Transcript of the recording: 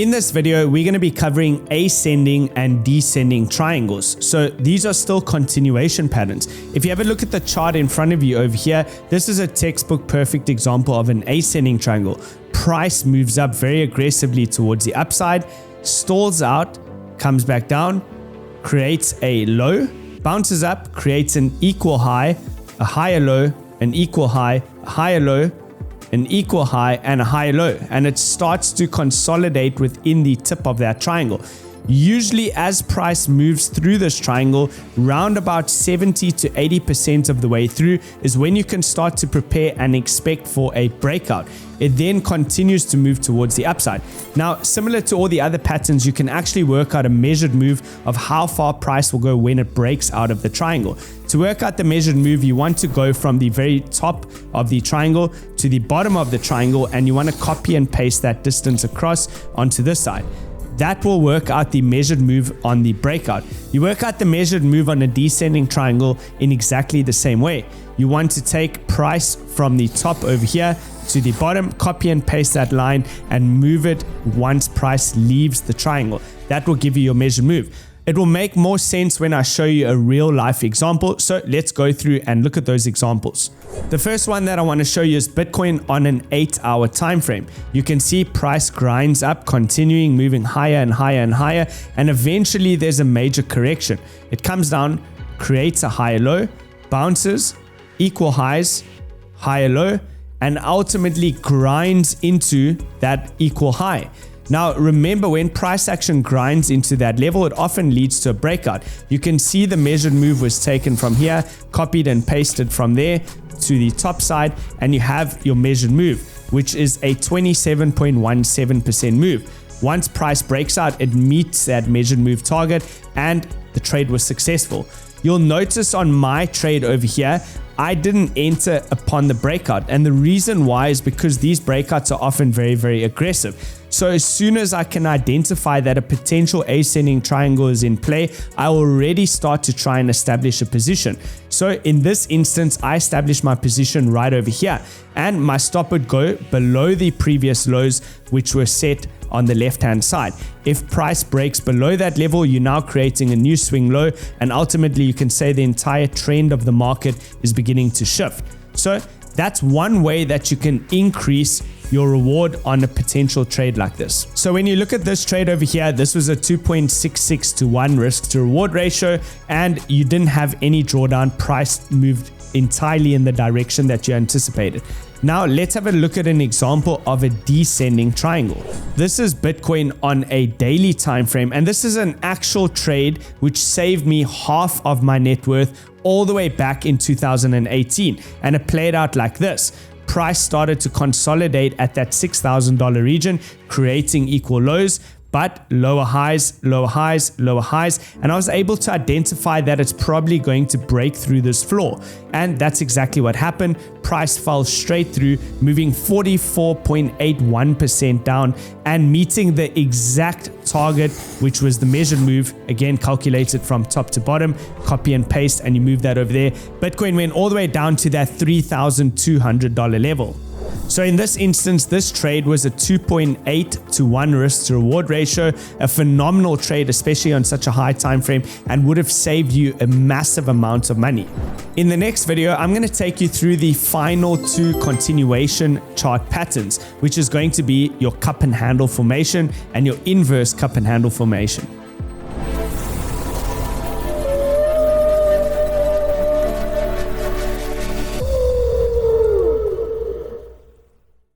In this video, we're going to be covering ascending and descending triangles. So these are still continuation patterns. If you have a look at the chart in front of you over here, this is a textbook perfect example of an ascending triangle. Price moves up very aggressively towards the upside, stalls out, comes back down, creates a low, bounces up, creates an equal high, a higher low, an equal high, a higher low, an equal high, and a higher low, and it starts to consolidate within the tip of that triangle. Usually as price moves through this triangle, round about 70 to 80% of the way through is when you can start to prepare and expect for a breakout. It then continues to move towards the upside. Now, similar to all the other patterns, you can actually work out a measured move of how far price will go when it breaks out of the triangle. To work out the measured move, you want to go from the very top of the triangle to the bottom of the triangle, and you want to copy and paste that distance across onto this side. That will work out the measured move on the breakout. You work out the measured move on a descending triangle in exactly the same way. You want to take price from the top over here to the bottom, copy and paste that line, and move it once price leaves the triangle. That will give you your measured move. It will make more sense when I show you a real life example. So let's go through and look at those examples. The first one that I want to show you is Bitcoin on an 8-hour time frame. You can see price grinds up, continuing moving higher and higher and higher, and eventually there's a major correction. It comes down, creates a higher low, bounces, equal highs, higher low, and ultimately grinds into that equal high. Now, remember, when price action grinds into that level, it often leads to a breakout. You can see the measured move was taken from here, copied and pasted from there to the top side, and you have your measured move, which is a 27.17% move. Once price breaks out, it meets that measured move target, and the trade was successful. You'll notice on my trade over here, I didn't enter upon the breakout, and the reason why is because these breakouts are often very, very aggressive. So as soon as I can identify that a potential ascending triangle is in play, I already start to try and establish a position. So in this instance, I established my position right over here, and my stop would go below the previous lows, which were set on the left hand side. If price breaks below that level, you're now creating a new swing low, and ultimately you can say the entire trend of the market is beginning to shift. So that's one way that you can increase your reward on a potential trade like this. So when you look at this trade over here, this was a 2.66 to 1 risk to reward ratio, and you didn't have any drawdown. Price moved entirely in the direction that you anticipated. Now let's have a look at an example of a descending triangle. This is Bitcoin on a daily time frame, and this is an actual trade which saved me half of my net worth all the way back in 2018, and it played out like this. Price started to consolidate at that $6,000 region, creating equal lows, but lower highs, lower highs, lower highs, and I was able to identify that it's probably going to break through this floor, and that's exactly what happened. Price fell straight through, moving 44.81% down and meeting the exact target, which was the measured move, again calculated from top to bottom, copy and paste, and you move that over there. Bitcoin went all the way down to that $3,200 level. So in this instance, this trade was a 2.8 to 1 risk to reward ratio, a phenomenal trade, especially on such a high time frame, and would have saved you a massive amount of money. In the next video, I'm going to take you through the final 2 continuation chart patterns, which is going to be your cup and handle formation and your inverse cup and handle formation.